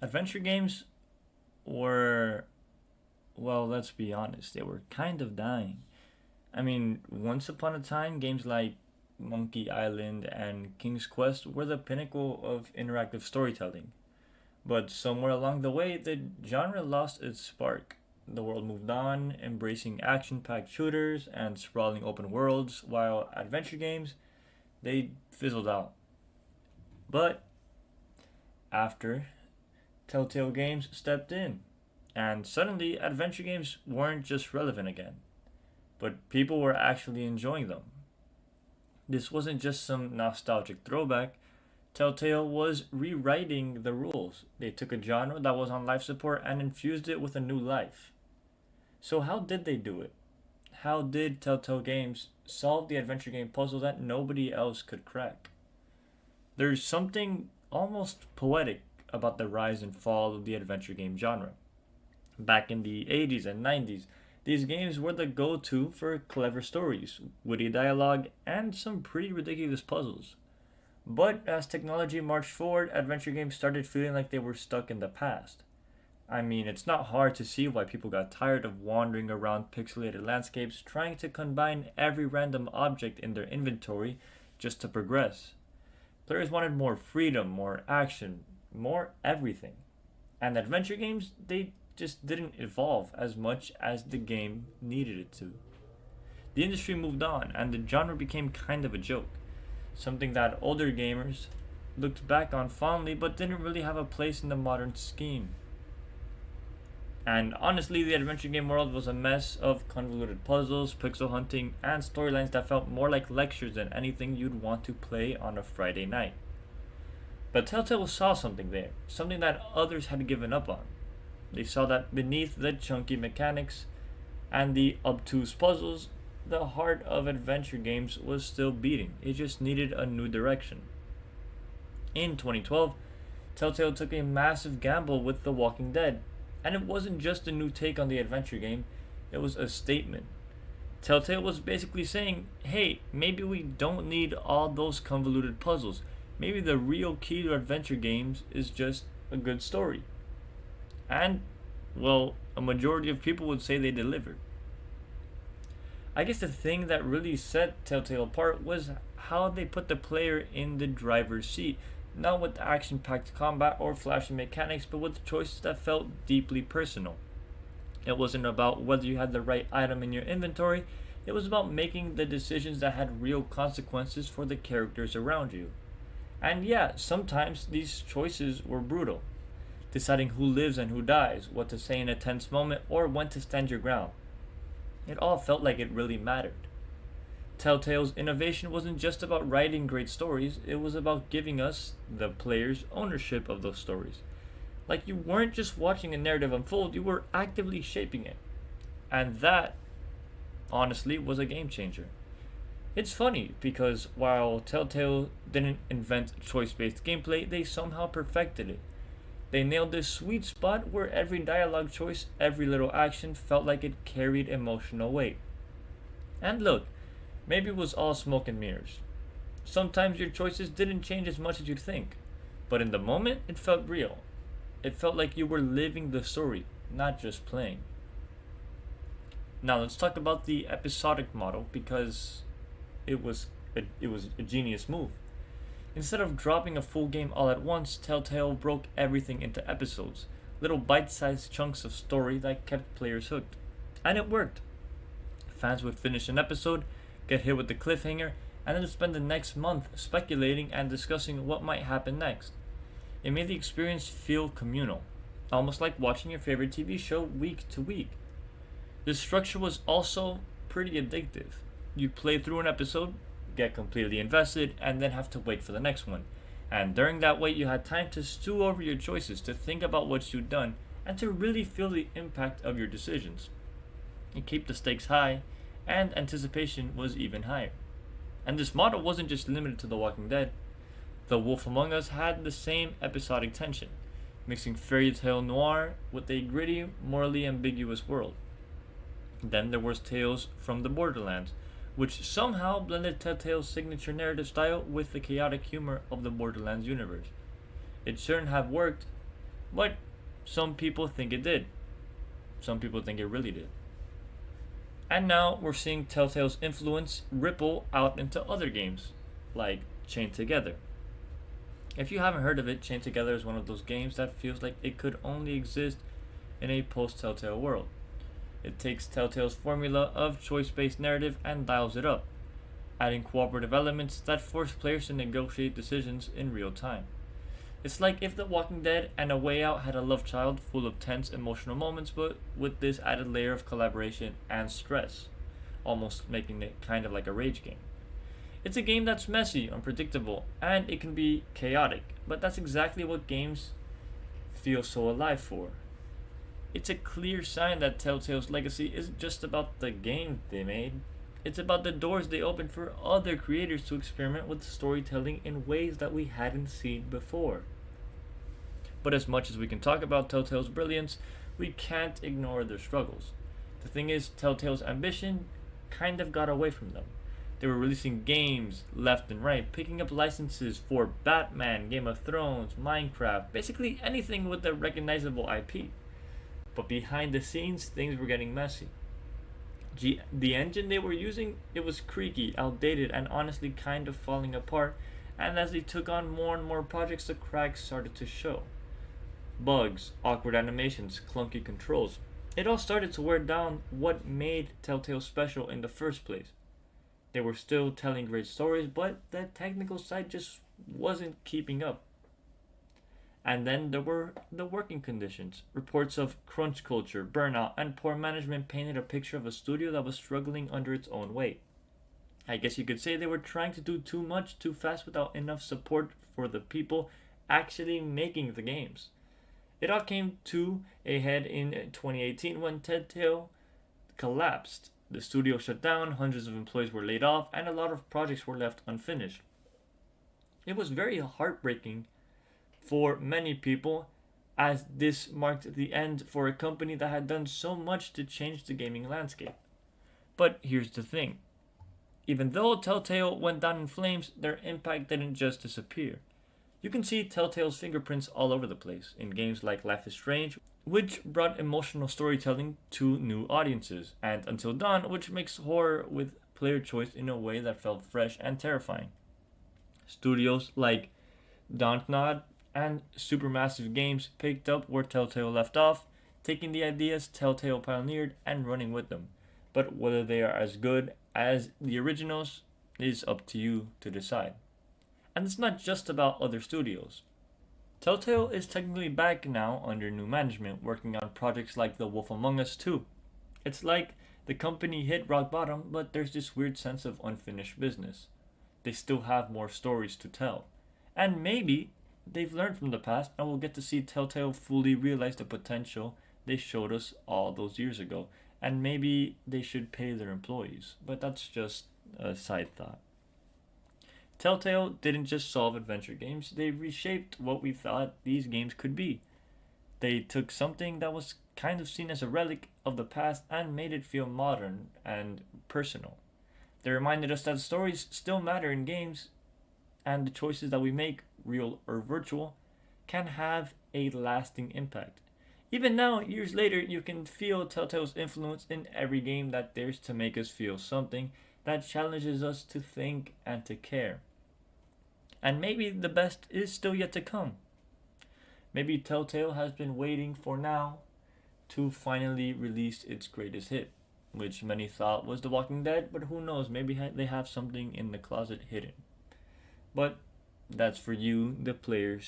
Adventure games were, well, let's be honest, they were kind of dying. I mean, once upon a time, games like Monkey Island and King's Quest were the pinnacle of interactive storytelling. But somewhere along the way, the genre lost its spark. The world moved on, embracing action packed shooters and sprawling open worlds, while adventure games, they fizzled out. But after Telltale Games stepped in, and suddenly adventure games weren't just relevant again, but people were actually enjoying them. This wasn't just some nostalgic throwback. Telltale was rewriting the rules. They took a genre that was on life support and infused it with a new life. So, how did they do it? How did Telltale Games solve the adventure game puzzle that nobody else could crack? There's something almost poetic about the rise and fall of the adventure game genre. Back in the 80s and 90s, these games were the go to for clever stories, witty dialogue, and some pretty ridiculous puzzles. But as technology marched forward, adventure games started feeling like they were stuck in the past. I mean, it's not hard to see why people got tired of wandering around pixelated landscapes trying to combine every random object in their inventory just to progress. Players wanted more freedom, more action, more everything. And adventure games, they just didn't evolve as much as the game needed it to. The industry moved on, and the genre became kind of a joke, something that older gamers looked back on fondly but didn't really have a place in the modern scheme. And honestly, the adventure game world was a mess of convoluted puzzles, pixel hunting, and storylines that felt more like lectures than anything you'd want to play on a Friday night. But Telltale saw something there, something that others had given up on. They saw that beneath the chunky mechanics and the obtuse puzzles, the heart of adventure games was still beating. It just needed a new direction. In 2012, Telltale took a massive gamble with The Walking Dead, and it wasn't just a new take on the adventure game, it was a statement. Telltale was basically saying, hey, maybe we don't need all those convoluted puzzles. Maybe the real key to adventure games is just a good story. And, well, a majority of people would say they delivered. I guess the thing that really set Telltale apart was how they put the player in the driver's seat, not with action packed combat or flashy mechanics, but with choices that felt deeply personal. It wasn't about whether you had the right item in your inventory, it was about making the decisions that had real consequences for the characters around you. And yeah, sometimes these choices were brutal. Deciding who lives and who dies, what to say in a tense moment, or when to stand your ground. It all felt like it really mattered. Telltale's innovation wasn't just about writing great stories, it was about giving us, the players, ownership of those stories. Like you weren't just watching a narrative unfold, you were actively shaping it. And that, honestly, was a game changer. It's funny because while Telltale didn't invent choice based gameplay, they somehow perfected it. They nailed this sweet spot where every dialogue choice, every little action felt like it carried emotional weight. And look, maybe it was all smoke and mirrors. Sometimes your choices didn't change as much as you'd think, but in the moment it felt real. It felt like you were living the story, not just playing. Now let's talk about the episodic model because it was a genius move. Instead of dropping a full game all at once, Telltale broke everything into episodes, little bite-sized chunks of story that kept players hooked. And it worked. Fans would finish an episode, get hit with the cliffhanger, and then spend the next month speculating and discussing what might happen next. It made the experience feel communal, almost like watching your favorite TV show week to week. The structure was also pretty addictive. You'd play through an episode, get completely invested, and then have to wait for the next one. And during that wait, you had time to stew over your choices, to think about what you'd done, and to really feel the impact of your decisions. It kept the stakes high, and anticipation was even higher. And this model wasn't just limited to The Walking Dead. The Wolf Among Us had the same episodic tension, mixing fairy tale noir with a gritty, morally ambiguous world. Then there was Tales from the Borderlands, which somehow blended Telltale's signature narrative style with the chaotic humor of the Borderlands universe. It shouldn't have worked, But some people think it did. Some people think it really did. And now we're seeing Telltale's influence ripple out into other games, like Chained Together. If you haven't heard of it, Chained Together is one of those games that feels like it could only exist in a post Telltale world. It takes Telltale's formula of choice based narrative and dials it up, adding cooperative elements that force players to negotiate decisions in real time. It's like if The Walking Dead and A Way Out had a love child full of tense emotional moments, but with this added layer of collaboration and stress, almost making it kind of like a rage game. It's a game that's messy, unpredictable, and it can be chaotic, but that's exactly what games feel so alive for. It's a clear sign that Telltale's legacy isn't just about the game they made, it's about the doors they opened for other creators to experiment with storytelling in ways that we hadn't seen before. But as much as we can talk about Telltale's brilliance, we can't ignore their struggles. The thing is, Telltale's ambition kind of got away from them. They were releasing games left and right, picking up licenses for Batman, Game of Thrones, Minecraft, basically anything with a recognizable IP. But behind the scenes, things were getting messy. The engine they were using, it was creaky, outdated, and honestly kind of falling apart, and as they took on more and more projects, the cracks started to show. Bugs, awkward animations, clunky controls. It all started to wear down what made Telltale special in the first place. They were still telling great stories, but the technical side just wasn't keeping up. And then there were the working conditions. Reports of crunch culture, burnout, and poor management painted a picture of a studio that was struggling under its own weight. I guess you could say they were trying to do too much too fast without enough support for the people actually making the games. It all came to a head in 2018 when Telltale collapsed. The studio shut down, hundreds of employees were laid off, and a lot of projects were left unfinished. It was very heartbreaking for many people, as this marked the end for a company that had done so much to change the gaming landscape. But here's the thing. Even though Telltale went down in flames, their impact didn't just disappear. You can see Telltale's fingerprints all over the place, in games like Life is Strange, which brought emotional storytelling to new audiences, and Until Dawn, which mixed horror with player choice in a way that felt fresh and terrifying. Studios like Dontnod and Supermassive Games picked up where Telltale left off, taking the ideas Telltale pioneered and running with them. But whether they are as good as the originals is up to you to decide. And it's not just about other studios. Telltale is technically back now under new management, working on projects like The Wolf Among Us 2. It's like the company hit rock bottom, but there's this weird sense of unfinished business. They still have more stories to tell. And maybe they've learned from the past and we'll get to see Telltale fully realize the potential they showed us all those years ago. And maybe they should pay their employees. But that's just a side thought. Telltale didn't just solve adventure games, they reshaped what we thought these games could be. They took something that was kind of seen as a relic of the past and made it feel modern and personal. They reminded us that stories still matter in games, and the choices that we make, real or virtual, can have a lasting impact. Even now, years later, you can feel Telltale's influence in every game that dares to make us feel something, that challenges us to think and to care. And maybe the best is still yet to come. Maybe Telltale has been waiting for now to finally release its greatest hit, which many thought was The Walking Dead, but who knows, maybe they have something in the closet hidden. But that's for you, the players,